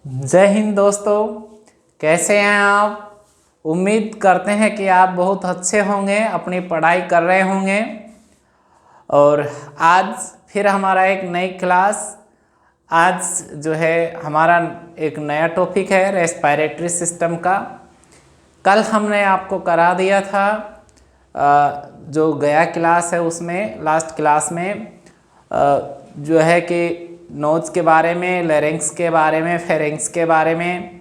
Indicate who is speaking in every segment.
Speaker 1: जय हिंद दोस्तों, कैसे हैं आप। उम्मीद करते हैं कि आप बहुत अच्छे होंगे, अपनी पढ़ाई कर रहे होंगे। और आज फिर हमारा एक नई क्लास। आज जो है हमारा एक नया टॉपिक है रेस्पिरेटरी सिस्टम का। कल हमने आपको करा दिया था जो गया क्लास है उसमें, लास्ट क्लास में जो है कि नोज के बारे में, लेरिंक्स के बारे में, फेरिंक्स के बारे में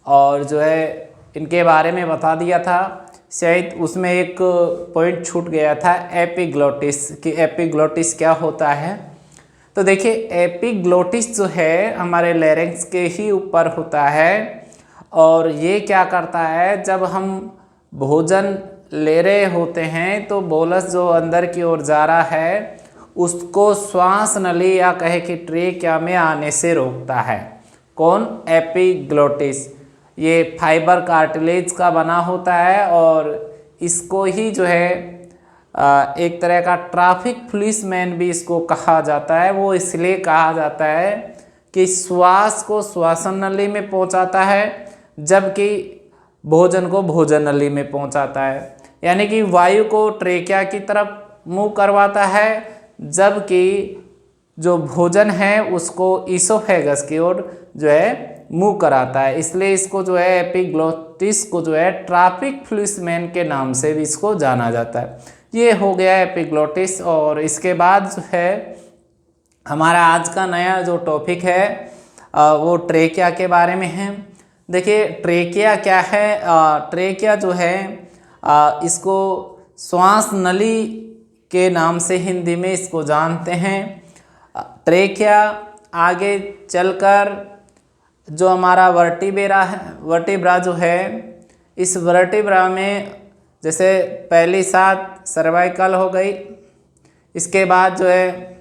Speaker 1: और जो है इनके बारे में बता दिया था। शायद उसमें एक पॉइंट छूट गया था एपिग्लोटिस, कि एपिग्लोटिस क्या होता है। तो देखिए, एपिग्लोटिस जो है हमारे लेरिंक्स के ही ऊपर होता है और ये क्या करता है, जब हम भोजन ले रहे होते हैं तो बोलस जो अंदर की ओर जा रहा है उसको श्वास नली या कहे कि ट्रेकिया में आने से रोकता है। कौन? एपिग्लोटिस। ये फाइबर कार्टिलेज का बना होता है और इसको ही जो है एक तरह का ट्रैफिक पुलिसमैन भी इसको कहा जाता है। वो इसलिए कहा जाता है कि श्वास को श्वसन नली में पहुंचाता है जबकि भोजन को भोजन नली में पहुंचाता है। यानी कि वायु को ट्रेकिया की तरफ मुंह करवाता है जबकि जो भोजन है उसको ईसोफेगस की ओर जो है मुंह कराता है। इसलिए इसको जो है एपिग्लोटिस को जो है ट्रैफिक पुलिसमैन के नाम से भी इसको जाना जाता है। ये हो गया एपिग्लोटिस। और इसके बाद जो है हमारा आज का नया जो टॉपिक है वो ट्रेकिया के बारे में है। देखिए, ट्रेकिया क्या है। ट्रेकिया जो है इसको श्वास नली के नाम से हिंदी में इसको जानते हैं। ट्रेकिया आगे चलकर जो हमारा वर्टिब्रा जो है, इस वर्टिब्रा में जैसे पहली सात सर्वाइकल हो गई। इसके बाद जो है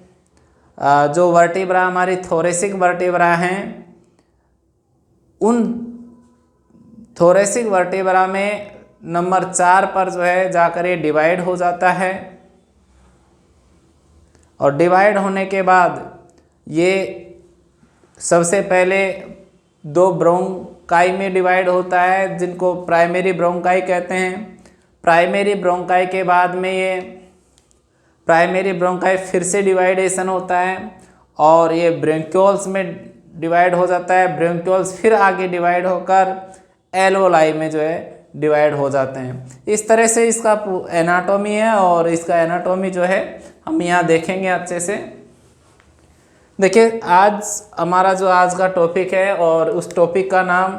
Speaker 1: जो वर्टिब्रा हमारी थोरेसिक वर्टिब्रा हैं, उन थोरेसिक वर्टिब्रा में नंबर 4 पर जो है जाकर ये डिवाइड हो जाता है। और डिवाइड होने के बाद ये सबसे पहले 2 ब्रोंकाई में डिवाइड होता है जिनको प्राइमरी ब्रोंकाई कहते हैं। प्राइमरी ब्रोंकाई के बाद में ये प्राइमरी ब्रोंकाई फिर से डिवाइडेशन होता है और ये ब्रोंक्यूल्स में डिवाइड हो जाता है। ब्रोंक्यूल्स फिर आगे डिवाइड होकर एल्वोलाई में जो है डिवाइड हो जाते हैं। इस तरह से इसका एनाटॉमी है और इसका एनाटॉमी जो है हम यहाँ देखेंगे अच्छे से। देखिए, आज हमारा जो आज का टॉपिक है और उस टॉपिक का नाम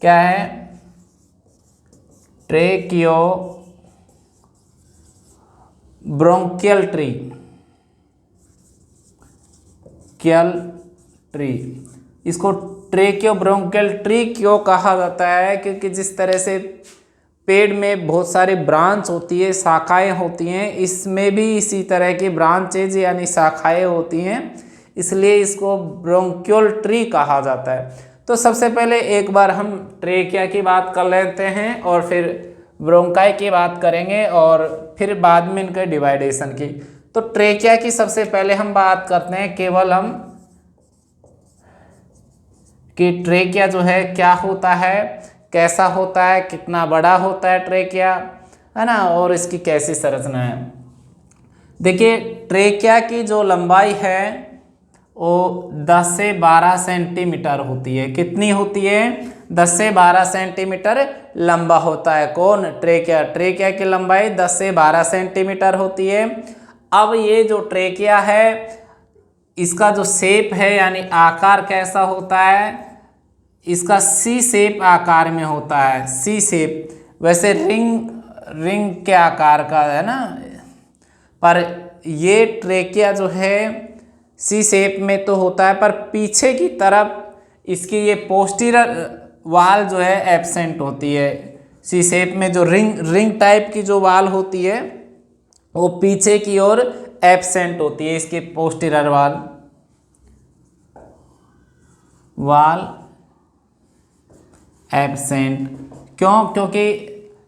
Speaker 1: क्या है? ट्रेकियो ब्रोंकियल ट्री। इसको ट्रेकियो ब्रोंकियल ट्री क्यों कहा जाता है? क्योंकि जिस तरह से पेड़ में बहुत सारी ब्रांच होती है, शाखाएं होती हैं, इसमें भी इसी तरह की ब्रांचेज यानी शाखाएं होती हैं, इसलिए इसको ब्रोंकियल ट्री कहा जाता है। तो सबसे पहले एक बार हम ट्रेकिया की बात कर लेते हैं और फिर ब्रोंकाई की बात करेंगे और फिर बाद में इनके डिवाइडेशन की। तो ट्रेकिया की सबसे पहले हम बात करते हैं केवल हम कि ट्रेकिया जो है क्या होता है, कैसा होता है, कितना बड़ा होता है ट्रेकिया, है ना, और इसकी कैसी संरचना है। देखिए, ट्रेकिया की जो लंबाई है वो 10 से 12 सेंटीमीटर होती है। कितनी होती है? 10 से 12 सेंटीमीटर लंबा होता है। कौन? ट्रेकिया। ट्रेकिया की लंबाई 10 से 12 सेंटीमीटर होती है। अब ये जो ट्रेकिया है इसका जो शेप है यानी आकार कैसा होता है? इसका सी शेप आकार में होता है। सी शेप वैसे रिंग के आकार का है ना, पर ये ट्रेकिया जो है सी शेप में तो होता है, पर पीछे की तरफ इसकी ये पोस्टीरियर वाल जो है एब्सेंट होती है। सी शेप में जो रिंग टाइप की जो वाल होती है वो पीछे की ओर एब्सेंट होती है। इसकी पोस्टीरियर वाल एब्सेंट क्यों? क्योंकि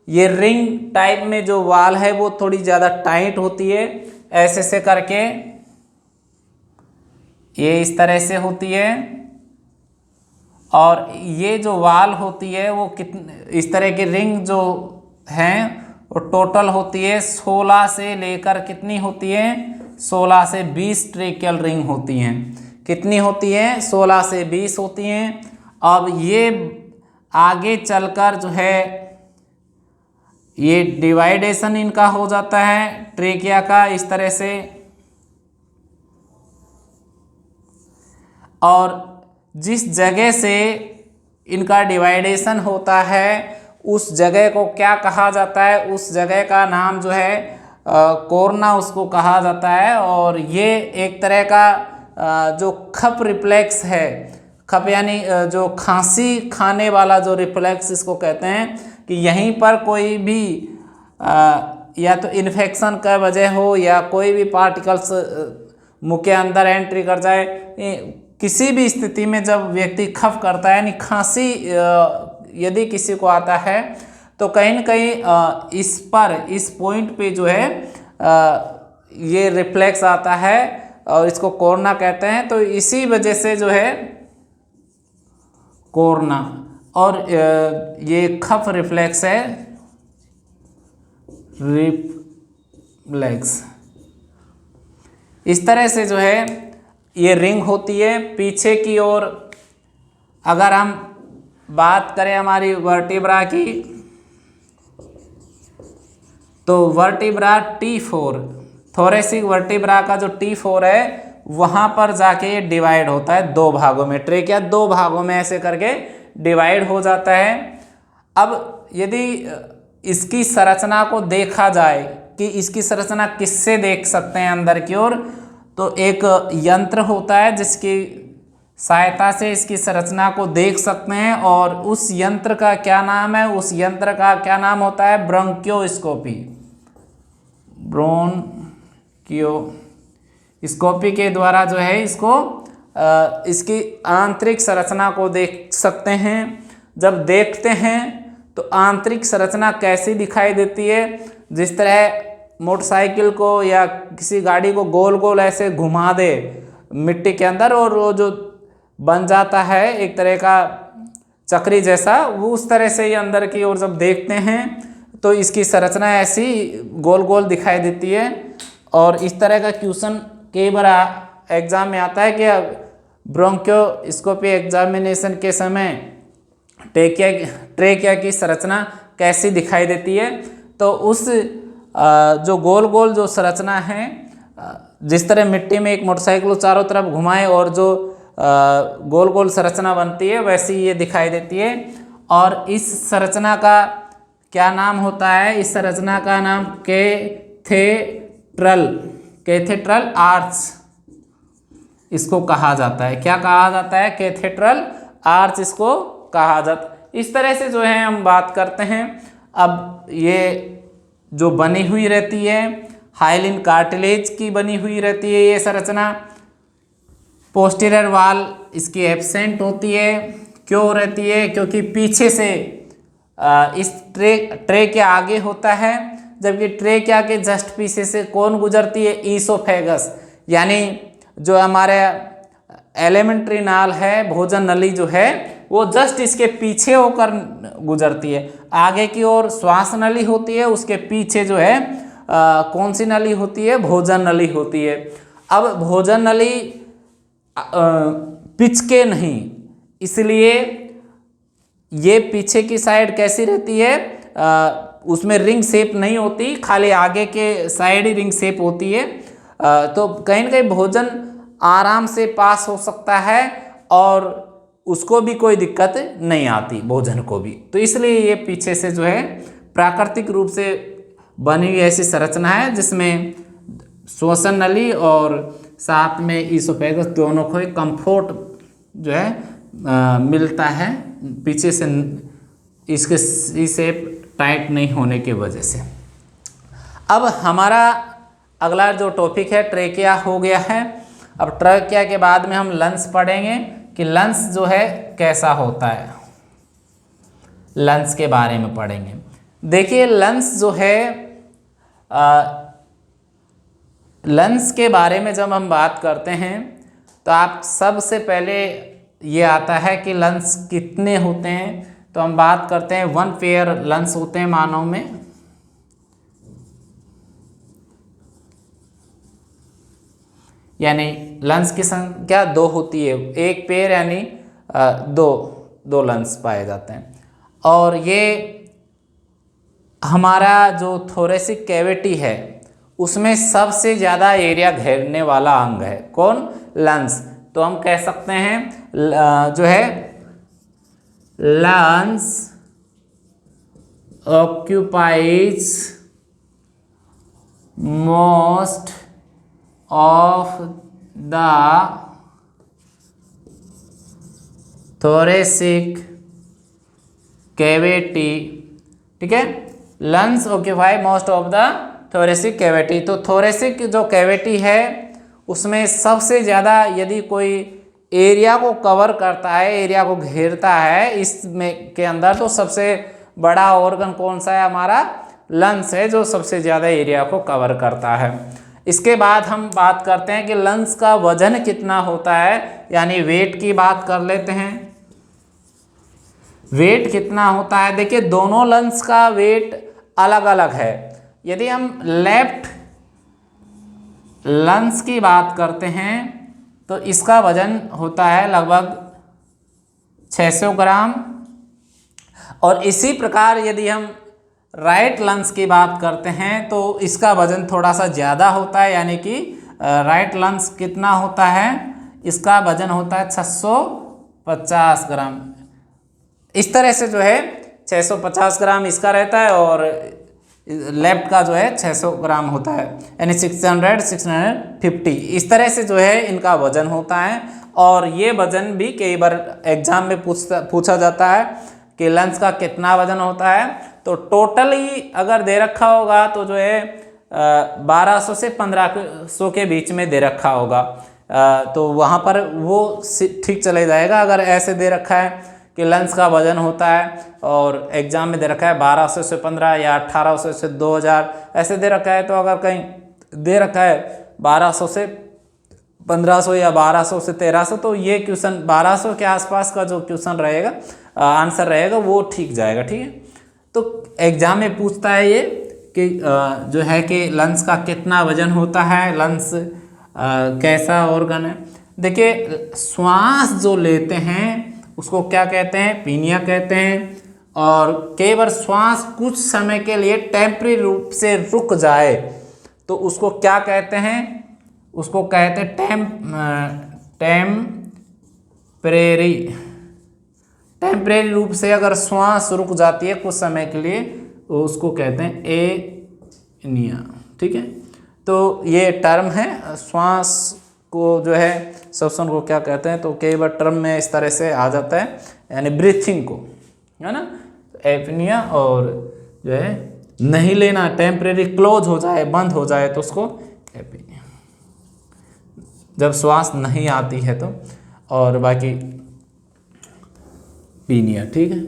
Speaker 1: ये रिंग टाइप में जो वाल है वो थोड़ी ज़्यादा टाइट होती है। ऐसे से करके ये इस तरह से होती है और ये जो वाल होती है वो इस तरह की रिंग जो हैं वो टोटल होती है 16 से लेकर कितनी होती है, 16 से 20 ट्रेकियल रिंग होती हैं। कितनी होती हैं, 16 से 20 होती हैं। अब ये आगे चलकर जो है ये डिवाइडेशन इनका हो जाता है ट्रेकिया का इस तरह से, और जिस जगह से इनका डिवाइडेशन होता है उस जगह को क्या कहा जाता है, उस जगह का नाम जो है कोर्ना उसको कहा जाता है। और ये एक तरह का जो खप रिफ्लेक्स है, खप यानी जो खांसी खाने वाला जो रिफ्लेक्स इसको कहते हैं, कि यहीं पर कोई भी या तो इन्फेक्शन का वजह हो या कोई भी पार्टिकल्स मुंह के अंदर एंट्री कर जाए, किसी भी स्थिति में जब व्यक्ति खफ करता है यानी खांसी यदि किसी को आता है तो कहीं न कहीं इस पर, इस पॉइंट पे जो है ये रिफ्लेक्स आता है और इसको कोर्ना कहते हैं। तो इसी वजह से जो है कोर्ना और ये खफ रिफ्लेक्स है, रिफ्लेक्स इस तरह से जो है ये रिंग होती है। पीछे की ओर अगर हम बात करें हमारी वर्टिब्रा की, तो वर्टिब्रा T4 थोरेसिक वर्टिब्रा का जो T4 है वहाँ पर जाके ये डिवाइड होता है दो भागों में, ट्रेकिया दो भागों में ऐसे करके डिवाइड हो जाता है। अब यदि इसकी संरचना को देखा जाए कि इसकी संरचना किससे देख सकते हैं अंदर की ओर, तो एक यंत्र होता है जिसकी सहायता से इसकी संरचना को देख सकते हैं, और उस यंत्र का क्या नाम है, उस यंत्र का क्या नाम होता है, ब्रोंकियोस्कोपी। ब्रोंकियोस्कोपी के द्वारा जो है इसको इसकी आंतरिक संरचना को देख सकते हैं। जब देखते हैं तो आंतरिक संरचना कैसी दिखाई देती है, जिस तरह मोटरसाइकिल को या किसी गाड़ी को गोल गोल ऐसे घुमा दे मिट्टी के अंदर और वो जो बन जाता है एक तरह का चक्री जैसा, वो उस तरह से ही अंदर की ओर जब देखते हैं तो इसकी संरचना ऐसी गोल गोल दिखाई देती है। और इस तरह का क्वेश्चन कई बार एग्जाम में आता है कि ब्रोंकियोस्कोपी एग्जामिनेशन के समय ट्रेकिया की संरचना कैसी दिखाई देती है। तो उस जो गोल गोल जो संरचना है, जिस तरह मिट्टी में एक मोटरसाइकिल चारों तरफ घुमाए और जो गोल गोल संरचना बनती है वैसी ये दिखाई देती है। और इस संरचना का क्या नाम होता है, इस संरचना का नाम कैथेड्रल आर्च इसको कहा जाता है। क्या कहा जाता है, कैथेड्रल आर्च इसको कहा जाता है। इस तरह से जो है हम बात करते हैं। अब ये जो बनी हुई रहती है हाइलिन कार्टिलेज की बनी हुई रहती है ये संरचना। पोस्टीरियर वाल इसकी एब्सेंट होती है। क्यों रहती है, क्योंकि पीछे से इस ट्रे के आगे होता है, जबकि ट्रे के आगे जस्ट पीछे से कौन गुजरती है, ईसोफेगस, यानी जो हमारे एलिमेंट्री नाल है, भोजन नली जो है वो जस्ट इसके पीछे होकर गुजरती है। आगे की ओर श्वास नली होती है, उसके पीछे जो है कौन सी नली होती है, भोजन नली होती है। अब भोजन नली पिचके नहीं, इसलिए ये पीछे की साइड कैसी रहती है, उसमें रिंग शेप नहीं होती, खाली आगे के साइड ही रिंग शेप होती है। तो कहीं ना कहीं भोजन आराम से पास हो सकता है और उसको भी कोई दिक्कत नहीं आती, भोजन को भी। तो इसलिए ये पीछे से जो है प्राकृतिक रूप से बनी हुई ऐसी संरचना है जिसमें श्वसन नली और साथ में ईसोफेगस दोनों को एक कंफर्ट जो है मिलता है पीछे से, इसके सी शेप टाइट नहीं होने की वजह से। अब हमारा अगला जो टॉपिक है ट्रेकिया हो गया है। अब ट्रेकिया के बाद में हम लंग्स पढ़ेंगे कि लंग्स जो है कैसा होता है, लंग्स के बारे में पढ़ेंगे। देखिए लंग्स जो है, लंग्स के बारे में जब हम बात करते हैं तो आप सबसे पहले ये आता है कि लंग्स कितने होते हैं, तो हम बात करते हैं 1 पेयर लंग्स होते हैं मानव में। यानी लंग्स की संख्या 2 होती है, 1 पेयर यानी दो लंग्स पाए जाते हैं। और ये हमारा जो थोरेसिक कैविटी है उसमें सबसे ज़्यादा एरिया घेरने वाला अंग है। कौन? लंग्स। तो हम कह सकते हैं जो है lungs occupies most of the thoracic cavity. ठीक है, lungs occupy most of the thoracic cavity. तो थोरेसिक जो कैविटी है उसमें सबसे ज़्यादा यदि कोई एरिया को कवर करता है, एरिया को घेरता है इसमें के अंदर, तो सबसे बड़ा ऑर्गन कौन सा है? हमारा लंग्स है, जो सबसे ज़्यादा एरिया को कवर करता है। इसके बाद हम बात करते हैं कि लंग्स का वजन कितना होता है, यानी वेट की बात कर लेते हैं। वेट कितना होता है? देखिए दोनों लंग्स का वेट अलग अलग है। यदि हम लेफ्ट लंग्स की बात करते हैं तो इसका वजन होता है लगभग 600 ग्राम। और इसी प्रकार यदि हम राइट लंग्स की बात करते हैं तो इसका वजन थोड़ा सा ज़्यादा होता है, यानी कि राइट लंग्स कितना होता है? इसका वजन होता है 650 ग्राम। इस तरह से जो है 650 ग्राम इसका रहता है और लेफ्ट का जो है 600 ग्राम होता है, यानी 650 इस तरह से जो है इनका वजन होता है। और ये वजन भी कई बार एग्जाम में पूछा जाता है कि लंग्स का कितना वजन होता है। तो टोटली अगर दे रखा होगा तो जो है 1200 से 1500 के बीच में दे रखा होगा, तो वहाँ पर वो ठीक चले जाएगा। अगर ऐसे दे रखा है कि लंग्स का वजन होता है और एग्जाम में दे रखा है 1200 से 15 या 1800 से 2000 ऐसे दे रखा है, तो अगर कहीं दे रखा है 1200 से 1500 या 1200 से 1300, तो ये क्वेश्चन 1200 के आसपास का जो क्वेश्चन रहेगा, आंसर रहेगा, वो ठीक जाएगा। ठीक है, तो एग्जाम में पूछता है ये कि जो है कि लंग्स का कितना वजन होता है, लंग्स कैसा ऑर्गन है। देखिए श्वास जो लेते हैं उसको क्या कहते हैं? पीनिया कहते हैं। और कई बार श्वास कुछ समय के लिए टेम्परेरी रूप से रुक जाए तो उसको क्या कहते हैं? उसको कहते हैं टेम्परेरी रूप से अगर श्वास रुक जाती है कुछ समय के लिए तो उसको कहते हैं एनिया। ठीक है, तो ये टर्म है, श्वास को जो है श्वसन को क्या कहते हैं, तो कई बार टर्म में इस तरह से आ जाता है, यानी ब्रीथिंग को, है ना, एपनिया। और जो है नहीं लेना, टेम्परेरी क्लोज हो जाए, बंद हो जाए तो उसको एपनिया, जब श्वास नहीं आती है तो, और बाकी पीनिया। ठीक है,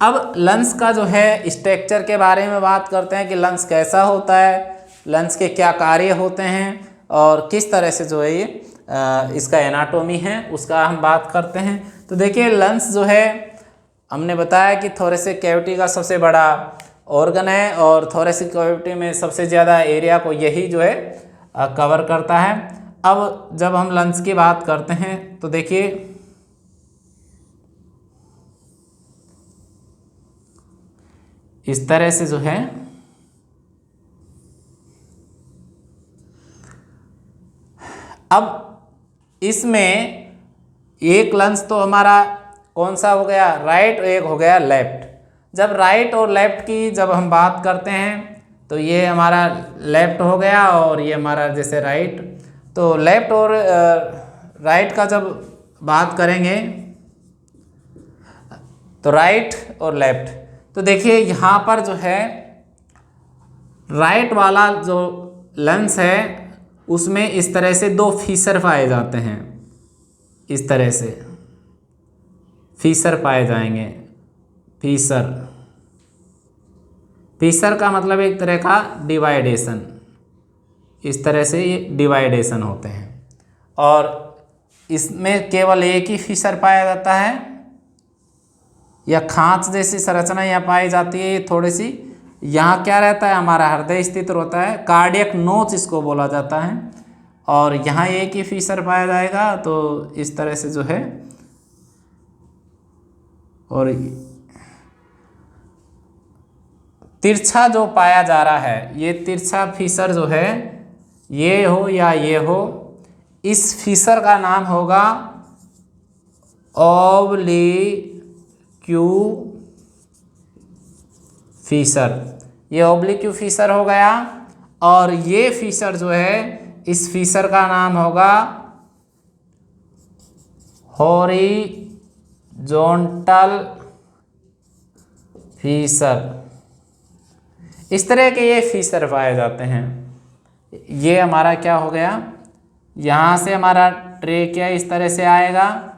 Speaker 1: अब लंग्स का जो है स्ट्रक्चर के बारे में बात करते हैं कि लंग्स कैसा होता है, लंग्स के क्या कार्य होते हैं और किस तरह से जो है ये इसका एनाटॉमी है उसका हम बात करते हैं। तो देखिए लंग्स जो है हमने बताया कि थोरेसिक कैविटी का सबसे बड़ा ऑर्गन है और थोरेसिक कैविटी में सबसे ज़्यादा एरिया को यही जो है कवर करता है। अब जब हम लंग्स की बात करते हैं तो देखिए इस तरह से जो है अब इसमें एक लंग्स तो हमारा कौन सा हो गया? राइट, एक हो गया लेफ्ट। जब राइट और लेफ्ट की जब हम बात करते हैं तो ये हमारा लेफ्ट हो गया और ये हमारा जैसे राइट। तो लेफ्ट और राइट का जब बात करेंगे तो राइट और लेफ्ट, तो देखिए यहाँ पर जो है राइट वाला जो लंग्स है उसमें इस तरह से दो फीसर पाए जाते हैं, इस तरह से फीसर पाए जाएंगे। फीसर का मतलब एक तरह का डिवाइडेशन, इस तरह से ये डिवाइडेशन होते हैं। और इसमें केवल एक ही फीचर पाया जाता है, या खांच जैसी संरचना यहाँ पाई जाती है। थोड़ी सी यहाँ क्या रहता है, हमारा हृदय स्थित होता है, कार्डियक नोच इसको बोला जाता है, और यहाँ एक ही फीचर पाया जाएगा। तो इस तरह से जो है, और तिरछा जो पाया जा रहा है, ये तिरछा फीचर जो है, ये हो या ये हो, इस फीचर का नाम होगा ऑब्लिक्यू फीचर। ये ऑब्लिक्यू फीचर हो गया। और ये फीचर जो है, इस फीचर का नाम होगा हॉरिजॉन्टल फीचर। इस तरह के ये फीचर पाए जाते हैं। ये हमारा क्या हो गया, यहाँ से हमारा ट्रेकिया इस तरह से आएगा,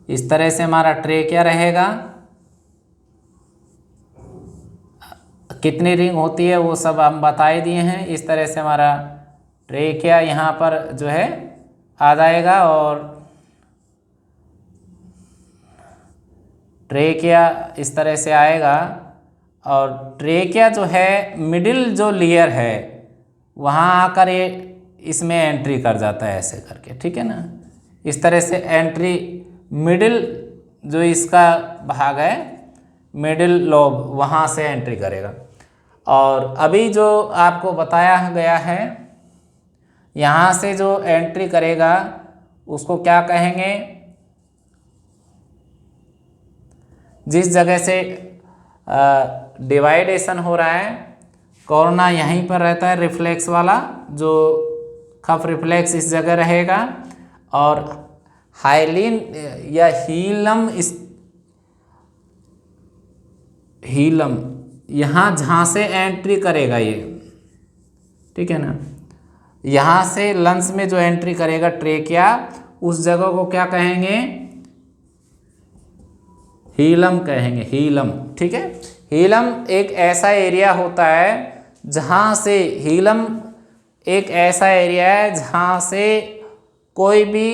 Speaker 1: इस तरह से हमारा ट्रेकिया रहेगा। कितनी रिंग होती है वो सब हम बता ही दिए हैं। इस तरह से हमारा ट्रेकिया यहाँ पर जो है आ जाएगा, और ट्रेकिया इस तरह से आएगा, और ट्रेकिया जो है मिडिल जो लेयर है वहाँ आकर ये इसमें एंट्री कर जाता है ऐसे करके, ठीक है ना। इस तरह से एंट्री, मिडिल जो इसका भाग है, मिडिल लोब, वहाँ से एंट्री करेगा। और अभी जो आपको बताया गया है, यहाँ से जो एंट्री करेगा उसको क्या कहेंगे, जिस जगह से डिवाइडेशन हो रहा है, कोरोना यहीं पर रहता है, रिफ्लेक्स वाला जो कफ रिफ्लेक्स इस जगह रहेगा, और हाइलिन या हीलम यहाँ जहाँ से एंट्री करेगा ये, ठीक है ना। यहाँ से लंग्स में जो एंट्री करेगा ट्रेकिया, उस जगह को क्या कहेंगे, हीलम कहेंगे, हीलम, ठीक है। हीलम एक ऐसा एरिया होता है जहाँ से, हीलम एक ऐसा एरिया है जहाँ से कोई भी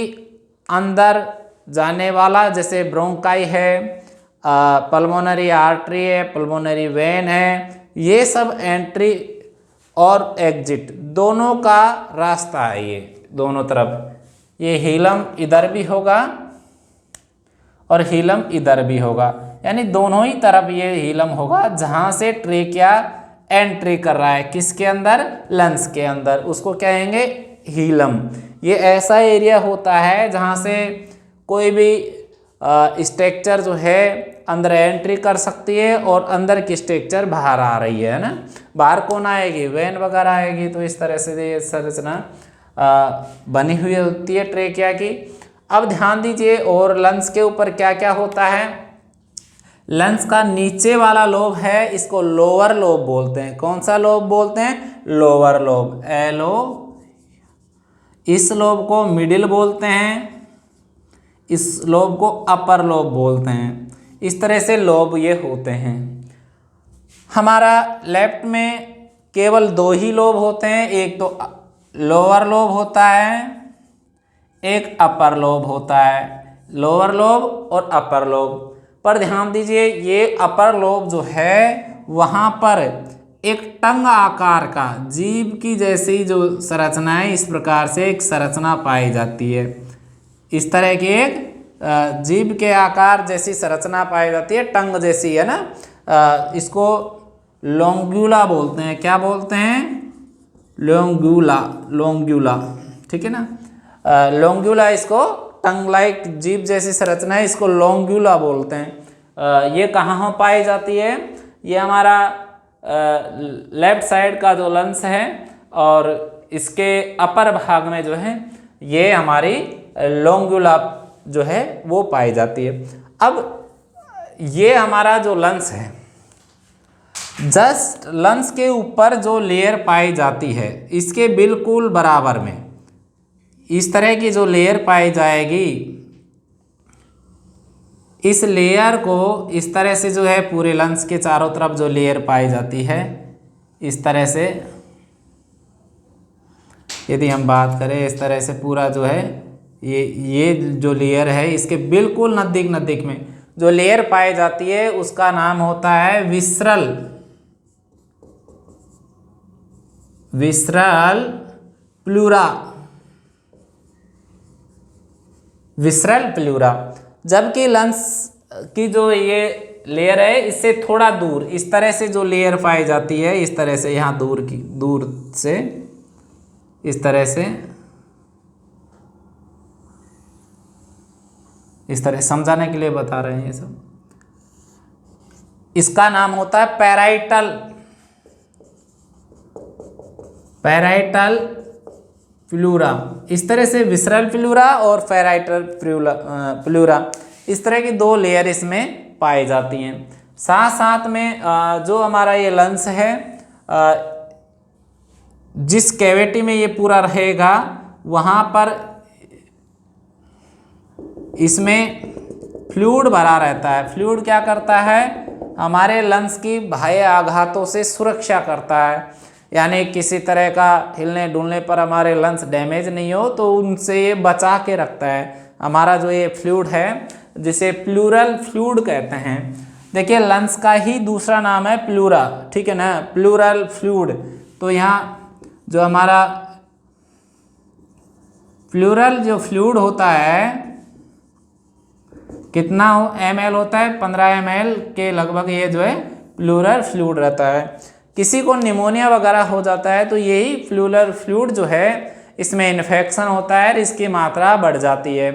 Speaker 1: अंदर जाने वाला, जैसे ब्रोंकाई है, पल्मोनरी आर्टरी है, पल्मोनरी वेन है, ये सब एंट्री और एग्जिट दोनों का रास्ता है। ये दोनों तरफ ये हीलम इधर भी होगा और हीलम इधर भी होगा, यानी दोनों ही तरफ ये हीलम होगा जहाँ से ट्रेकिया एंट्री कर रहा है, किसके अंदर, लंग्स के अंदर, उसको कहेंगे हीलम। ये ऐसा एरिया होता है जहाँ से कोई भी स्ट्रक्चर जो है अंदर एंट्री कर सकती है, और अंदर की स्ट्रक्चर बाहर आ रही है ना। बाहर कौन आएगी, वेन वगैरह आएगी। तो इस तरह से ये संरचना बनी हुई होती है ट्रेकिया की। अब ध्यान दीजिए, और लंग्स के ऊपर क्या क्या होता है। लंग्स का नीचे वाला लोब है, इसको लोअर लोब बोलते हैं। कौन सा लोब बोलते हैं, लोअर लोब, एलो। इस लोब को मिडिल बोलते हैं, इस लोब को अपर लोब बोलते हैं। इस तरह से लोब ये होते हैं। हमारा लेफ्ट में केवल दो ही लोब होते हैं, एक तो लोअर लोब होता है, एक अपर लोब होता है। लोअर लोब और अपर लोब पर ध्यान दीजिए, ये अपर लोब जो है वहाँ पर एक टंग आकार का, जीभ की जैसी जो संरचना है, इस प्रकार से एक संरचना पाई जाती है। इस तरह की एक जीभ के आकार जैसी संरचना पाई जाती है, टंग जैसी है ना। इसको लोंग्यूला बोलते हैं। क्या बोलते हैं, लोंग्यूला, लोंग्यूला, ठीक है ना। लोंग्यूला, इसको टंग लाइक जीभ जैसी संरचना है, इसको लोंग्यूला बोलते हैं। ये कहाँ पाई जाती है, ये हमारा लेफ्ट साइड का जो लंग्स है, और इसके अपर भाग में जो है ये हमारी लोंग्यूला जो है वो पाई जाती है। अब ये हमारा जो लंग्स है, जस्ट लंग्स के ऊपर जो लेयर पाई जाती है, इसके बिल्कुल बराबर में इस तरह की जो लेयर पाई जाएगी, इस लेयर को इस तरह से जो है पूरे लंग्स के चारों तरफ जो लेयर पाई जाती है, इस तरह से यदि हम बात करें, इस तरह से पूरा जो है ये जो लेयर है इसके बिल्कुल नज़दीक नज़दीक में जो लेयर पाई जाती है उसका नाम होता है विसरल प्लूरा। Visceral pleura. जबकि लंस की जो ये लेयर है इससे थोड़ा दूर इस तरह से जो लेयर पाई जाती है, इस तरह से यहाँ दूर से इस तरह से, इस तरह समझाने के लिए बता रहे हैं ये सब। इसका नाम होता है पैराइटल प्लूरा। इस तरह से विसरल प्लूरा और पैराइटल प्लूरा, इस तरह की दो लेयर इसमें पाई जाती हैं। साथ साथ में जो हमारा ये लंस है, जिस कैविटी में ये पूरा रहेगा वहाँ पर इसमें फ्लूइड भरा रहता है। फ्लूइड क्या करता है, हमारे लंस की बाह्य आघातों से सुरक्षा करता है, यानी किसी तरह का हिलने डुलने पर हमारे लंस डैमेज नहीं हो तो उनसे ये बचा के रखता है। हमारा जो ये फ्लूइड है जिसे प्लूरल फ्लूइड कहते हैं। देखिए लंस का ही दूसरा नाम है प्लूरा, ठीक है ना, प्लूरल फ्लूइड। तो यहाँ जो हमारा प्लूरल जो फ्लूइड होता है कितना ml होता है, 15 ml के लगभग ये जो है प्लूरल फ्लूइड रहता है। किसी को निमोनिया वगैरह हो जाता है तो यही प्लूरल फ्लूइड जो है इसमें इन्फेक्शन होता है और इसकी मात्रा बढ़ जाती है।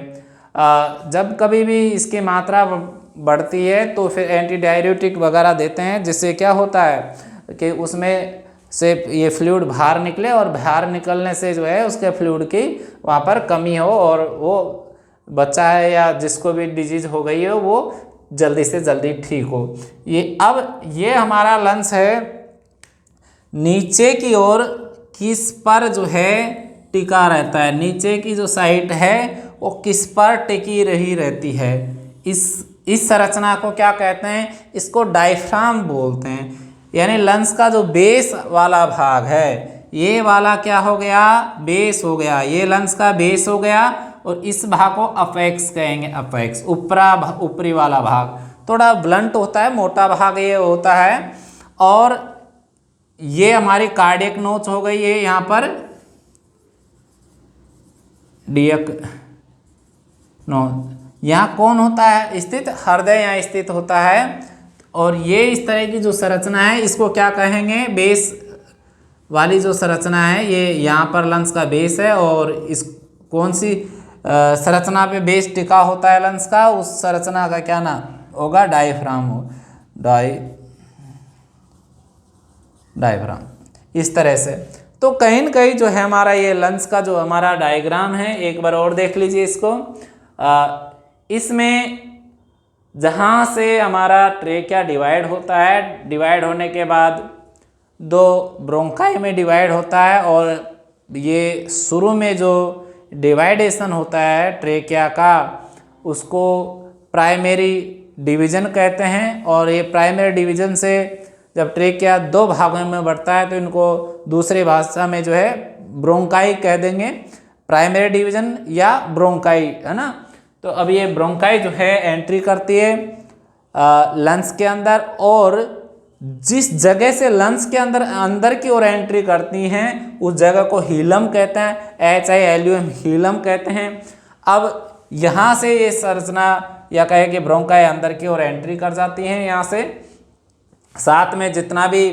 Speaker 1: जब कभी भी इसकी मात्रा बढ़ती है तो फिर एंटी डाययूरेटिक वगैरह देते हैं, जिससे क्या होता है कि उसमें से ये फ्लूइड बाहर निकले और बाहर निकलने से जो है उसके फ्लूइड की वहाँ पर कमी हो और वो बच्चा है या जिसको भी डिजीज हो गई हो वो जल्दी से जल्दी ठीक हो। ये हमारा लंस है नीचे की ओर किस पर जो है टिका रहता है, नीचे की जो साइड है वो किस पर टिकी रही रहती है। इस संरचना को क्या कहते हैं, इसको डायफ्राम बोलते हैं। यानी लंस का जो बेस वाला भाग है ये वाला क्या हो गया, बेस हो गया, ये लंस का बेस हो गया और इस भाग को अपेक्स कहेंगे। अपेक्स ऊपरी वाला भाग थोड़ा ब्लंट होता है, मोटा भाग ये होता है। और ये हमारी कार्डियक नोच हो गई है, यहाँ पर डियक नोच, यहाँ कौन होता है स्थित, हृदय यहाँ स्थित होता है। और ये इस तरह की जो संरचना है इसको क्या कहेंगे, बेस वाली जो संरचना है ये यहाँ पर लंस का बेस है। और इस कौन सी संरचना पे बेस टिका होता है लंस का, उस संरचना का क्या नाम होगा, डायफ्राम हो, डायफ्राम। इस तरह से तो कहीं न कहीं जो है हमारा ये लंस का जो हमारा डायग्राम है, एक बार और देख लीजिए इसको। इसमें जहाँ से हमारा ट्रेकिया डिवाइड होता है, डिवाइड होने के बाद दो ब्रोंकाई में डिवाइड होता है। और ये शुरू में जो डिवाइडेशन होता है ट्रेकिया का उसको प्राइमरी डिवीज़न कहते हैं। और ये प्राइमरी डिवीज़न से जब ट्रेकिया दो भागों में बढ़ता है तो इनको दूसरी भाषा में जो है ब्रोंकाई कह देंगे, प्राइमरी डिवीज़न या ब्रोंकाई, है ना। तो अब ये ब्रोंकाई जो है एंट्री करती है लंस के अंदर, और जिस जगह से लंस के अंदर की ओर एंट्री करती हैं उस जगह को हीलम कहते हैं, HILUM हीलम कहते हैं। अब यहाँ से ये संरचना या कहे कि ब्रोंकाई अंदर की ओर एंट्री कर जाती हैं यहाँ से। साथ में जितना भी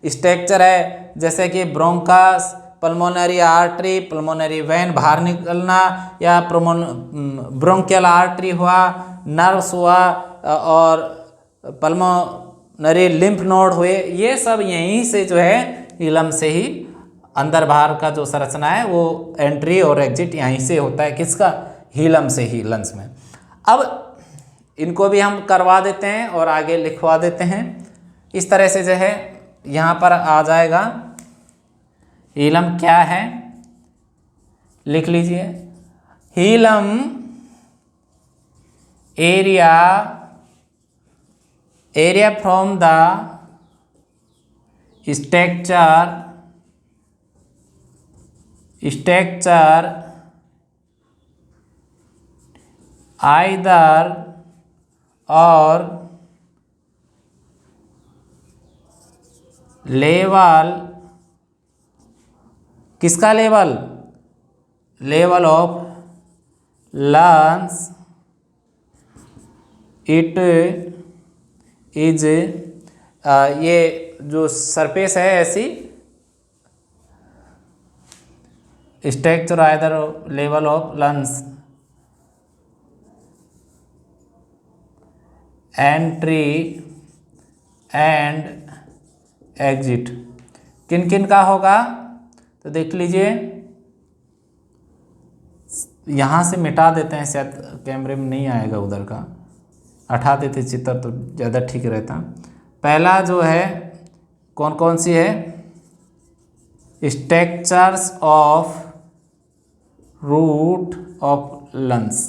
Speaker 1: स्ट्रक्चर है जैसे कि ब्रोंकास, पल्मोनरी आर्टरी, पल्मोनरी वेन बाहर निकलना, या ब्रोंकियल आर्टरी हुआ, नर्व्स हुआ, और पल्मोनरी लिम्फ नोड हुए, ये सब यहीं से जो है हीलम से ही अंदर बाहर का जो संरचना है वो एंट्री और एग्जिट यहीं से होता है, किसका, हीलम से ही, लंस में। अब इनको भी हम करवा देते हैं और आगे लिखवा देते हैं। इस तरह से जो है यहाँ पर आ जाएगा हीलम क्या है, लिख लीजिए। Hilum area from the structure either और लेवल, किसका लेवल? Level of lungs it is, ये जो सरफेस है ऐसी structure either level of lungs entry and exit, किन किन का होगा? तो देख लीजिए, यहाँ से मिटा देते हैं, शायद कैमरे में नहीं आएगा उधर का, हटा देते चित्र तो ज़्यादा ठीक रहता। पहला जो है कौन कौन सी है? Structures of root of lungs,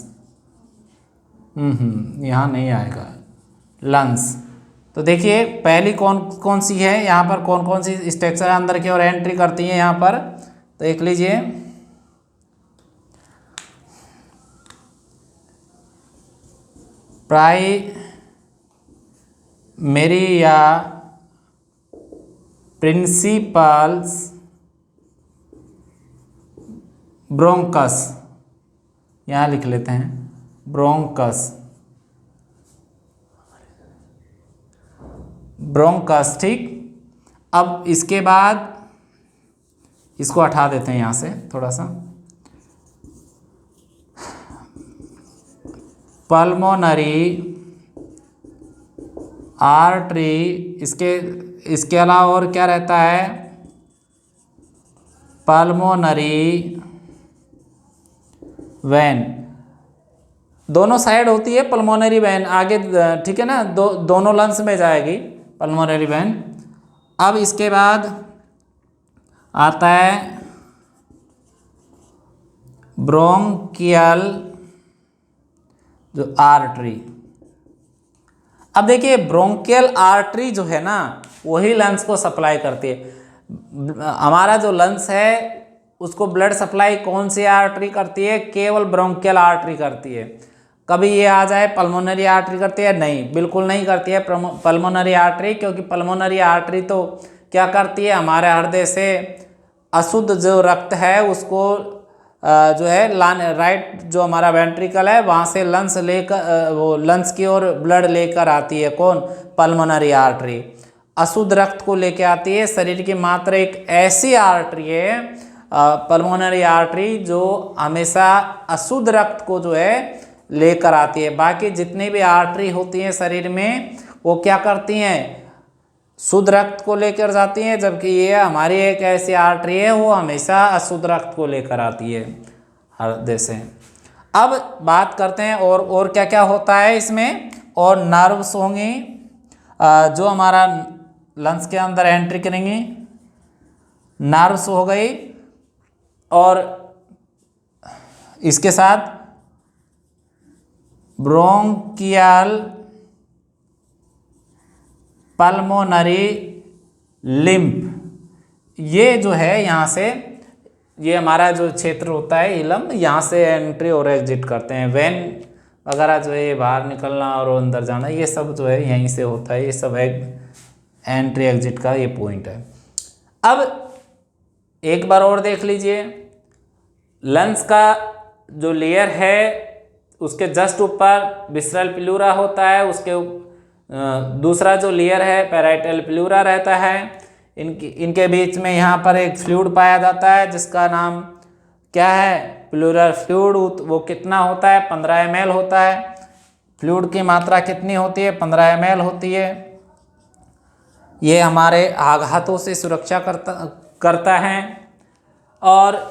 Speaker 1: यहाँ नहीं आएगा लंग्स। तो देखिए पहली कौन कौन सी है, यहाँ पर कौन कौन सी स्ट्रक्चर अंदर की ओर एंट्री करती है यहाँ पर, तो देख लीजिए। प्राइमरी या प्रिंसिपल्स ब्रोंकस, यहाँ लिख लेते हैं ब्रोंकस, ब्रोंकस, ठीक। अब इसके बाद इसको हटा देते हैं यहाँ से थोड़ा सा। पल्मोनरी आर्टरी, इसके अलावा और क्या रहता है? पल्मोनरी वेन, दोनों साइड होती है पल्मोनरी वेन आगे, ठीक है ना, दोनों लंग्स में जाएगी पल्मोनरी वेन। अब इसके बाद आता है ब्रोंकियल जो आर्टरी। अब देखिए ब्रोंकियल आर्टरी जो है ना, वही लंग्स को सप्लाई करती है। हमारा जो लंग्स है उसको ब्लड सप्लाई कौन सी आर्टरी करती है? केवल ब्रोंकियल आर्टरी करती है। कभी ये आ जाए पल्मोनरी आर्टरी करती है? नहीं, बिल्कुल नहीं करती है पल्मोनरी आर्टरी, क्योंकि पल्मोनरी आर्टरी तो क्या करती है, हमारे हृदय से अशुद्ध जो रक्त है उसको जो है राइट जो हमारा वेंट्रिकल है वहाँ से लंग्स लेकर, वो लंग्स की ओर ब्लड लेकर आती है। कौन? पल्मोनरी आर्टरी अशुद्ध रक्त को लेकर आती है। शरीर की मात्र एक ऐसी आर्टरी है पल्मोनरी आर्टरी जो हमेशा अशुद्ध रक्त को जो है लेकर आती है। बाकी जितनी भी आर्टरी होती हैं शरीर में वो क्या करती हैं? शुद्ध रक्त को लेकर जाती हैं, जबकि ये हमारी एक ऐसी आर्टरी है वो हमेशा अशुद्ध रक्त को लेकर आती है हृदय से। अब बात करते हैं और क्या क्या होता है इसमें। और नर्व्स होंगी जो हमारा लंग्स के अंदर एंट्री करेंगी, नर्व्स हो गई, और इसके साथ ब्रोंकियल पल्मोनरी लिम्फ, ये जो है यहाँ से, ये हमारा जो क्षेत्र होता है इलम, यहाँ से एंट्री और एग्जिट करते हैं। वेन वगैरह जो है बाहर निकलना और अंदर जाना, ये सब जो है यहीं से होता है। ये सब एंट्री एग्जिट का ये पॉइंट है। अब एक बार और देख लीजिए, लंग्स का जो लेयर है उसके जस्ट ऊपर विसरल प्लूरा होता है, उसके दूसरा जो लेयर है पैराइटल प्लूरा रहता है। इनके बीच में यहाँ पर एक फ्लूइड पाया जाता है जिसका नाम क्या है? Pleural fluid. वो कितना होता है? 15 ml होता है। फ्लूइड की मात्रा कितनी होती है? 15 ml होती है। ये हमारे आघातों से सुरक्षा करता है। और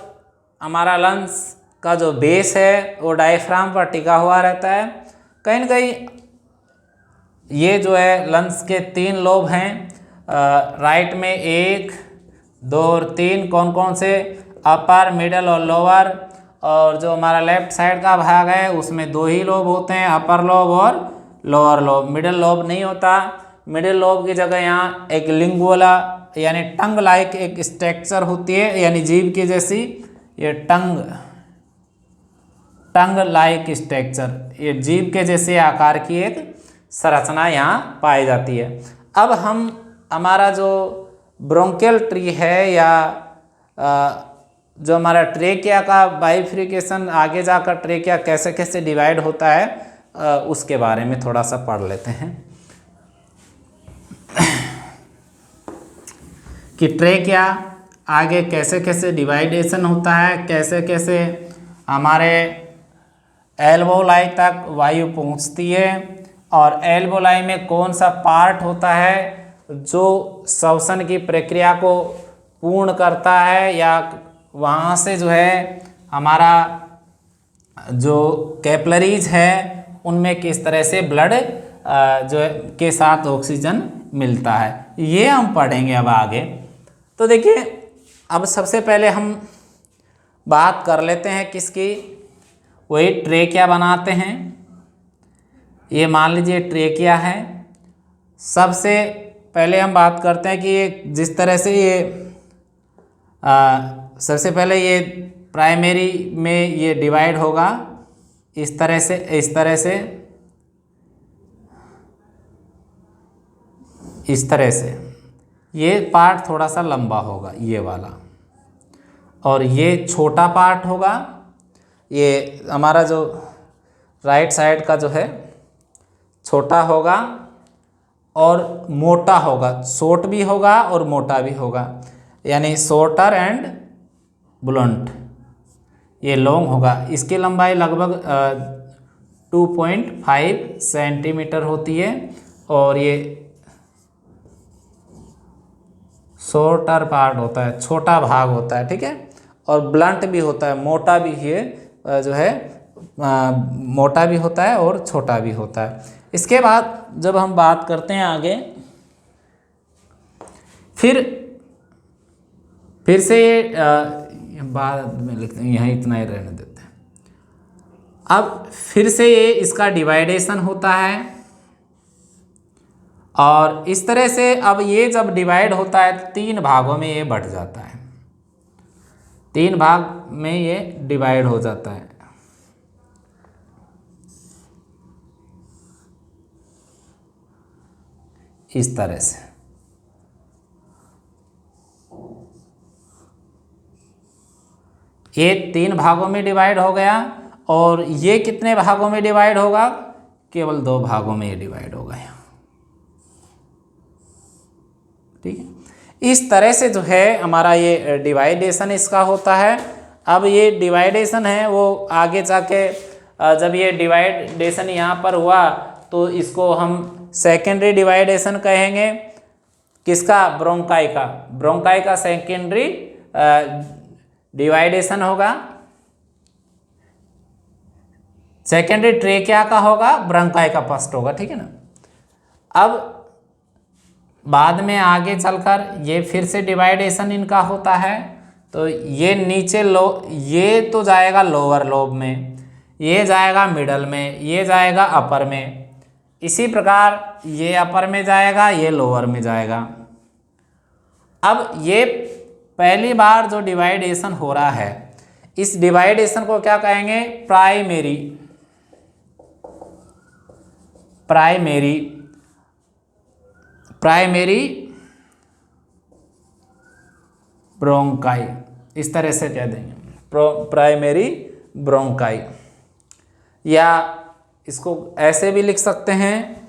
Speaker 1: हमारा लंग्स का जो बेस है वो डायफ्राम पर टिका हुआ रहता है। कहीं ना कहीं ये जो है लंग्स के 3 लोब हैं, राइट में 1, 2 और 3। कौन कौन से? अपर, मिडल और लोअर। और जो हमारा लेफ्ट साइड का भाग है उसमें 2 ही लोब होते हैं, अपर लोब और लोअर लोब। मिडल लोब नहीं होता। मिडल लोब की जगह यहाँ एक लिंगुला यानी टंग लाइक एक स्ट्रक्चर होती है, यानी जीभ की जैसी ये टंग टंग लाइक स्ट्रक्चर, ये जीभ के जैसे आकार की एक संरचना यहाँ पाई जाती है। अब हम हमारा जो ब्रोंकियल ट्री है या जो हमारा ट्रेकिया का बाइफिकेशन आगे जाकर ट्रेकिया कैसे कैसे डिवाइड होता है उसके बारे में थोड़ा सा पढ़ लेते हैं कि ट्रेकिया आगे कैसे कैसे डिवाइडेशन होता है, कैसे कैसे हमारे एल्वोलाई तक वायु पहुंचती है और एल्वोलाई में कौन सा पार्ट होता है जो श्वसन की प्रक्रिया को पूर्ण करता है, या वहाँ से जो है हमारा जो कैपलरीज है उनमें किस तरह से ब्लड जो है के साथ ऑक्सीजन मिलता है, ये हम पढ़ेंगे अब आगे। तो देखिए अब सबसे पहले हम बात कर लेते हैं किसकी, वही ट्रेकिया बनाते हैं। ये मान लीजिए ट्रेकिया है। सबसे पहले हम बात करते हैं कि ये जिस तरह से ये सबसे पहले ये प्राइमरी में ये डिवाइड होगा इस तरह से, इस तरह से, इस तरह से। ये पार्ट थोड़ा सा लंबा होगा ये वाला, और ये छोटा पार्ट होगा, ये हमारा जो राइट साइड का जो है छोटा होगा और मोटा होगा, शॉर्ट भी होगा और मोटा भी होगा, यानी शॉर्टर एंड ब्लंट। ये लॉन्ग होगा, इसकी लंबाई लगभग 2.5 सेंटीमीटर होती है, और ये शॉर्टर पार्ट होता है, छोटा भाग होता है, ठीक है। और ब्लंट भी होता है, मोटा भी है जो है मोटा भी होता है और छोटा भी होता है। इसके बाद जब हम बात करते हैं आगे, फिर से ये बाद में लिखते हैं, यहाँ इतना ही रहने देते हैं। अब फिर से ये इसका डिवाइडेशन होता है, और इस तरह से अब ये जब डिवाइड होता है तो 3 भागों में ये बढ़ जाता है, 3 भाग में ये डिवाइड हो जाता है। इस तरह से ये 3 भागों में डिवाइड हो गया, और ये कितने भागों में डिवाइड होगा, केवल 2 भागों में ये डिवाइड होगा यहाँ, ठीक है। इस तरह से जो है हमारा ये डिवाइडेशन इसका होता है। अब ये डिवाइडेशन है वो आगे जाके जब ये डिवाइडेशन यहाँ पर हुआ तो इसको हम सेकेंडरी डिवाइडेशन कहेंगे। किसका, ब्रोंकाई का। ब्रोंकाई का सेकेंडरी डिवाइडेशन होगा, सेकेंडरी ट्रेकिया का होगा, ब्रोंकाई का फर्स्ट होगा, ठीक है ना। अब बाद में आगे चलकर ये फिर से डिवाइडेशन इनका होता है, तो ये नीचे ये तो जाएगा लोअर लोब में, ये जाएगा मिडल में, ये जाएगा अपर में, इसी प्रकार ये अपर में जाएगा, ये लोअर में जाएगा। अब ये पहली बार जो डिवाइडेशन हो रहा है, इस डिवाइडेशन को क्या कहेंगे, प्राइमरी ब्रोंकाई, इस तरह से कह देंगे प्राइमरी ब्रोंकाई, या इसको ऐसे भी लिख सकते हैं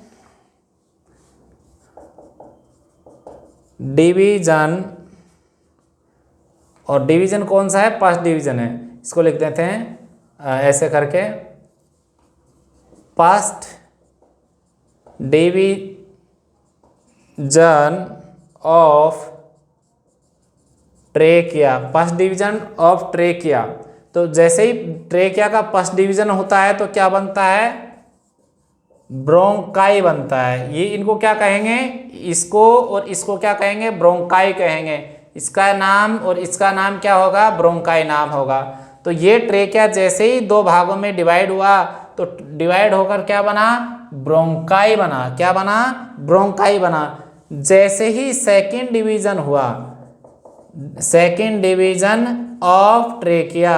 Speaker 1: डिवीजन। और डिवीजन कौन सा है, फर्स्ट डिवीजन है, इसको लिख देते हैं ऐसे करके, first division of trachea, first division of trachea. तो जैसे ही ट्रेकिया का फर्स्ट डिवीजन होता है तो क्या बनता है, ब्रोंकाई बनता है। ये इनको क्या कहेंगे, इसको और इसको क्या कहेंगे, ब्रोंकाई कहेंगे। इसका नाम और इसका नाम क्या होगा, ब्रोंकाई नाम होगा। तो ये ट्रेकिया जैसे ही 2 भागों में डिवाइड हुआ तो डिवाइड होकर क्या बना, ब्रोंकाई बना। क्या बना, ब्रोंकाई बना। जैसे ही सेकेंड डिवीजन हुआ, सेकेंड डिवीजन ऑफ ट्रेकिया,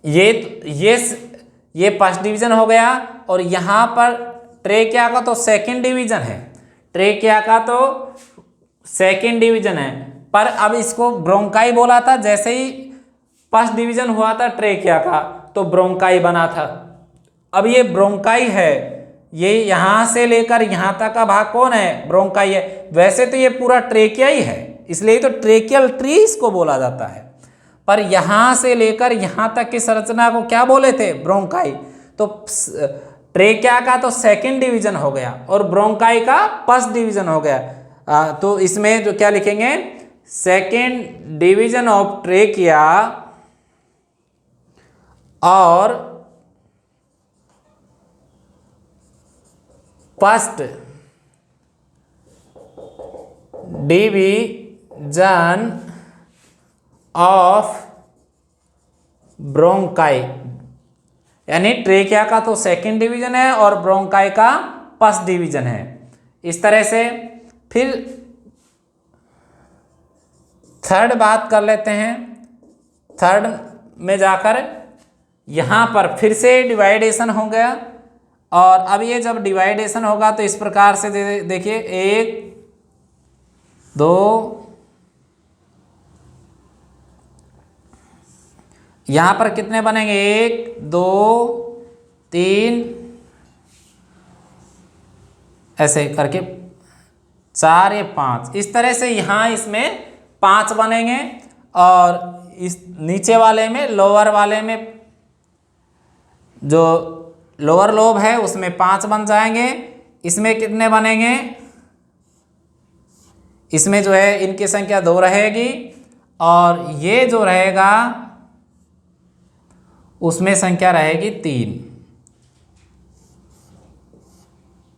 Speaker 1: ये फर्स्ट डिवीजन हो गया, और यहाँ पर ट्रेकिया का तो सेकंड डिवीजन है, ट्रेकिया का तो सेकंड डिवीजन है, पर अब इसको ब्रोंकाई बोला था। जैसे ही फर्स्ट डिवीजन हुआ था ट्रेकिया का तो ब्रोंकाई बना था। अब ये ब्रोंकाई है, ये यहाँ से लेकर यहाँ तक का भाग कौन है? ब्रोंकाई है। वैसे तो ये पूरा ट्रेकिया ही है, इसलिए तो ट्रेकियल ट्री इसको बोला जाता है, पर यहाँ से लेकर यहाँ तक की संरचना को क्या बोले थे? ब्रोंकाई। तो ट्रेकिया का तो सेकंड डिवीजन हो गया और ब्रोंकाई का फर्स्ट डिवीजन हो गया। तो इसमें जो क्या लिखेंगे? सेकंड डिवीजन ऑफ ट्रेकिया और फर्स्ट डिवीजन ऑफ ब्रोंकाई, यानी ट्रेकिया का तो सेकंड डिवीजन है और ब्रोंकाई का फर्स्ट डिवीजन है। इस तरह से फिर थर्ड बात कर लेते हैं। थर्ड में जाकर यहाँ पर फिर से डिवाइडेशन हो गया, और अब ये जब डिवाइडेशन होगा तो इस प्रकार से देखिए 1 2, यहाँ पर कितने बनेंगे? 1 2 3, ऐसे करके 4 या 5, इस तरह से यहाँ इसमें 5 बनेंगे, और इस नीचे वाले में, लोअर वाले में, जो लोअर लोब है उसमें 5 बन जाएंगे। इसमें कितने बनेंगे? इसमें जो है इनकी संख्या 2 रहेगी, और ये जो रहेगा उसमें संख्या रहेगी 3।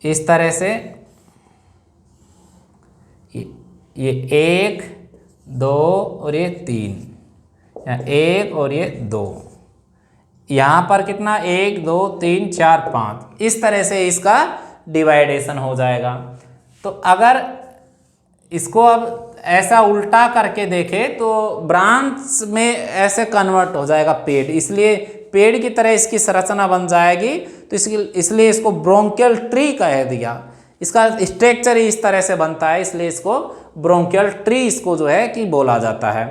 Speaker 1: इस तरह से ये 1 2 और ये 3, या 1 और ये 2, यहाँ पर कितना? 1 2 3 4 5, इस तरह से इसका डिवाइडेशन हो जाएगा। तो अगर इसको अब ऐसा उल्टा करके देखें तो ब्रांच में ऐसे कन्वर्ट हो जाएगा पेड़, इसलिए पेड़ की तरह इसकी संरचना बन जाएगी। तो इसलिए इसको ब्रोंकियल ट्री कह दिया। इसका स्ट्रक्चर ही इस तरह से बनता है, इसलिए इसको ब्रोंकियल ट्री इसको जो है कि बोला जाता है।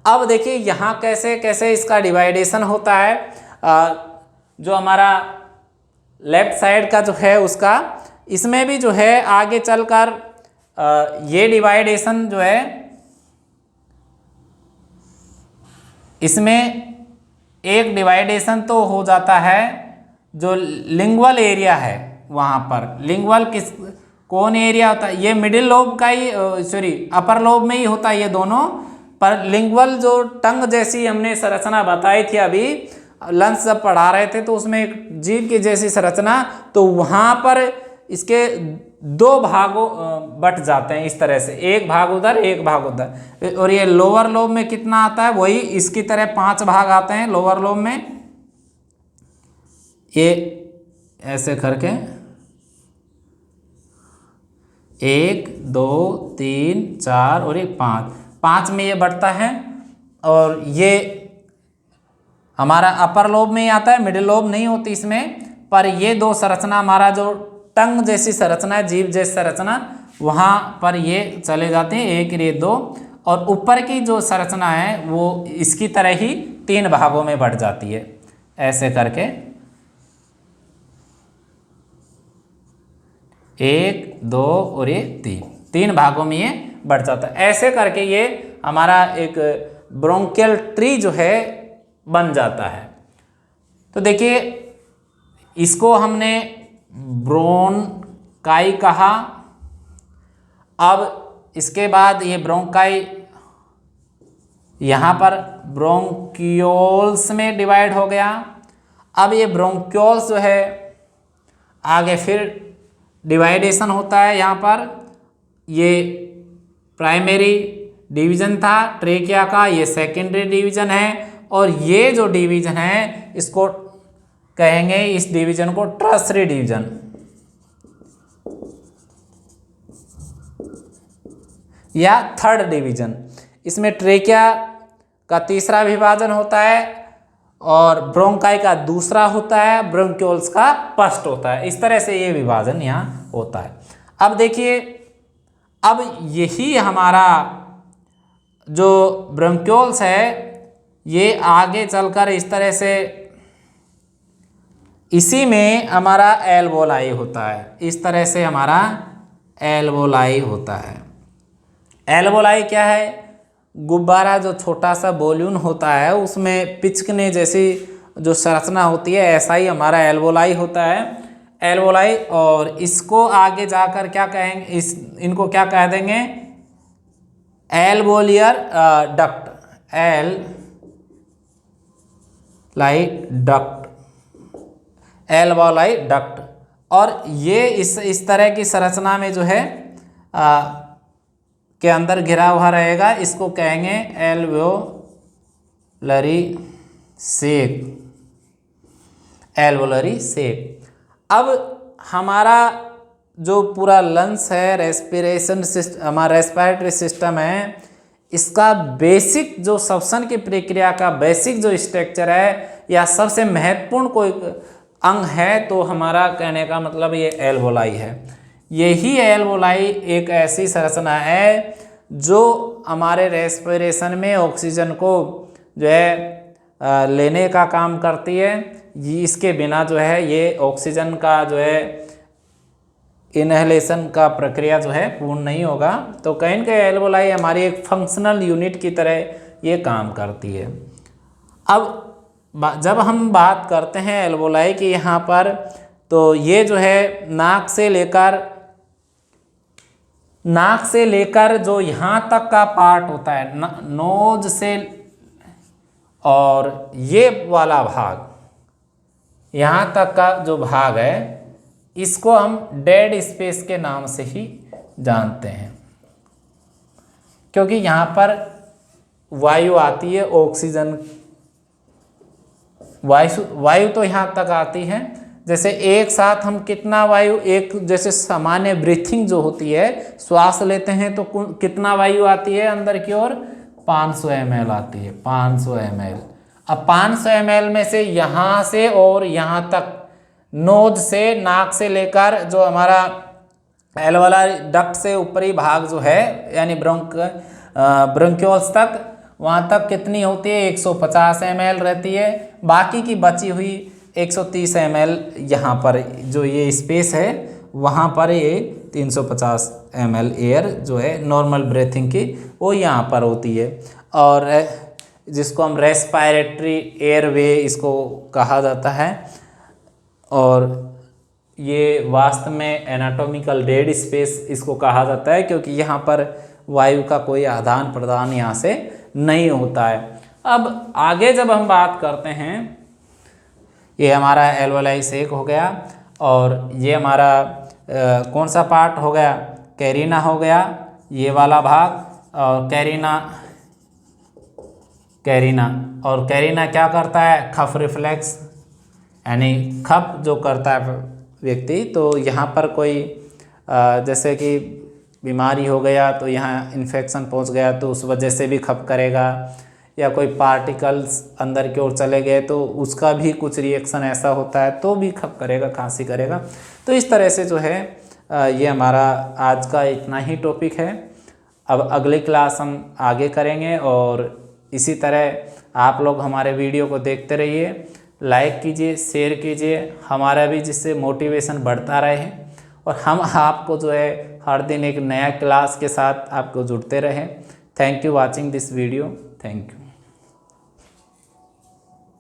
Speaker 1: अब देखिए यहाँ कैसे कैसे इसका डिवाइडेशन होता है। जो हमारा लेफ्ट साइड का जो है उसका, इसमें भी जो है आगे चलकर ये डिवाइडेशन जो है, इसमें एक डिवाइडेशन तो हो जाता है जो लिंगुअल एरिया है, वहाँ पर लिंगुअल कौन एरिया होता है? ये मिडिल लोब का ही, सॉरी अपर लोब में ही होता है ये दोनों। पर लिंगुअल जो टंग जैसी हमने संरचना बताई थी अभी लंच जब पढ़ा रहे थे, तो उसमें एक जीभ की जैसी संरचना, तो वहाँ पर इसके 2 भागों बट जाते हैं इस तरह से, एक भाग उधर एक भाग उधर। और ये लोअर लोब में कितना आता है? वही इसकी तरह 5 भाग आते हैं लोअर लोब में, ये ऐसे करके 1 2 3 4 और ये 5 में ये बढ़ता है। और ये हमारा अपर लोब में ही आता है, मिडिल लोब नहीं होती इसमें। पर ये 2 संरचना, हमारा जो टंग जैसी संरचना है, जीभ जैसी संरचना, वहाँ पर ये चले जाते हैं 1 ये 2, और ऊपर की जो संरचना है वो इसकी तरह ही 3 भागों में बढ़ जाती है, ऐसे करके 1 2 और ये 3 भागों में ये बढ़ जाता है। ऐसे करके ये हमारा एक ब्रोंकियल ट्री जो है बन जाता है। तो देखिए इसको हमने ब्रोंकाई कहा। अब इसके बाद ये ब्रोंकाई यहाँ पर ब्रोंक्यूल्स में डिवाइड हो गया। अब ये ब्रोंक्यूल्स जो है आगे फिर डिवाइडेशन होता है। यहाँ पर ये प्राइमरी डिवीजन था ट्रेकिया का, ये सेकेंडरी डिवीजन है, और ये जो डिवीजन है इसको कहेंगे, इस डिवीजन को टर्सरी डिवीजन। या थर्ड डिवीजन। इसमें ट्रेकिया का तीसरा विभाजन होता है और ब्रोंकाई का दूसरा होता है, ब्रोंक्यूल्स का फर्स्ट होता है। इस तरह से ये विभाजन यहाँ होता है। अब देखिए, अब यही हमारा जो ब्रोंक्यूल्स है ये आगे चलकर इस तरह से इसी में हमारा एल्वोलाई होता है। इस तरह से हमारा एल्वोलाई होता है। एल्वोलाई क्या है? गुब्बारा जो छोटा सा बॉल्यून होता है उसमें पिचकने जैसी जो संरचना होती है, ऐसा ही हमारा एल्वोलाई होता है। एल्वोलाई, और इसको आगे जाकर क्या कहेंगे, इनको क्या कह देंगे? एल्वोलियर डक्ट, एल्वोलाई डक्ट। और ये इस तरह की संरचना में जो है के अंदर घिरा हुआ रहेगा, इसको कहेंगे एल्वोलरी सेक, एल्वोलरी सेक। अब हमारा जो पूरा लंग्स है, रेस्पिरेशन सिस्टम, हमारा रेस्पिरेटरी सिस्टम है, इसका बेसिक जो श्वसन की प्रक्रिया का बेसिक जो स्ट्रक्चर है या सबसे महत्वपूर्ण कोई अंग है तो हमारा कहने का मतलब ये एल्वोलाई है। यही एल्वोलाई एक ऐसी संरचना है जो हमारे रेस्पिरेशन में ऑक्सीजन को जो है लेने का काम करती है। इसके बिना जो है ये ऑक्सीजन का जो है इनहेलेशन का प्रक्रिया जो है पूर्ण नहीं होगा। तो कहीं न कहीं एल्वोलाई हमारी एक फंक्शनल यूनिट की तरह ये काम करती है। अब जब हम बात करते हैं एल्वोलाई की यहाँ पर, तो ये जो है नाक से लेकर जो यहाँ तक का पार्ट होता है, नोज से, और ये वाला भाग यहाँ तक का जो भाग है इसको हम डेड स्पेस के नाम से ही जानते हैं, क्योंकि यहाँ पर वायु आती है, ऑक्सीजन वायु तो यहाँ तक आती है। जैसे एक साथ हम कितना वायु, एक जैसे सामान्य ब्रीथिंग जो होती है, श्वास लेते हैं तो कितना वायु आती है अंदर की ओर? 500 ml आती है, 500 ml। अब 500 ml में से यहाँ से और यहाँ तक, नोज से, नाक से लेकर जो हमारा एल्वोलारी डक्ट से ऊपरी भाग जो है यानी ब्रोंक्यूल्स तक, वहाँ तक कितनी होती है? 150 ml रहती है। बाकी की बची हुई 130 ml यहाँ पर जो ये स्पेस है वहाँ पर ये 350 ml एयर जो है नॉर्मल ब्रीथिंग की वो यहाँ पर होती है, और जिसको हम रेस्पिरेटरी एयरवे इसको कहा जाता है। और ये वास्तव में एनाटॉमिकल डेड स्पेस इसको कहा जाता है, क्योंकि यहाँ पर वायु का कोई आदान प्रदान यहाँ से नहीं होता है। अब आगे जब हम बात करते हैं, ये हमारा एल्वोलाई सेक हो गया, और ये हमारा कौन सा पार्ट हो गया? कैरिना हो गया, ये वाला भाग। और कैरिना क्या करता है? खफ रिफ्लेक्स, यानी खप जो करता है व्यक्ति। तो यहाँ पर कोई जैसे कि बीमारी हो गया तो यहाँ इन्फेक्शन पहुँच गया तो उस वजह से भी खप करेगा, या कोई पार्टिकल्स अंदर की ओर चले गए तो उसका भी कुछ रिएक्शन ऐसा होता है तो भी खप करेगा, खांसी करेगा। तो इस तरह से जो है ये हमारा आज का इतना ही टॉपिक है। अब अगली क्लास हम आगे करेंगे, और इसी तरह आप लोग हमारे वीडियो को देखते रहिए, लाइक कीजिए, शेयर कीजिए, हमारा भी जिससे मोटिवेशन बढ़ता रहे, और हम आपको जो है हर दिन एक नया क्लास के साथ आपको जुड़ते रहें। Thank you watching this video. Thank you.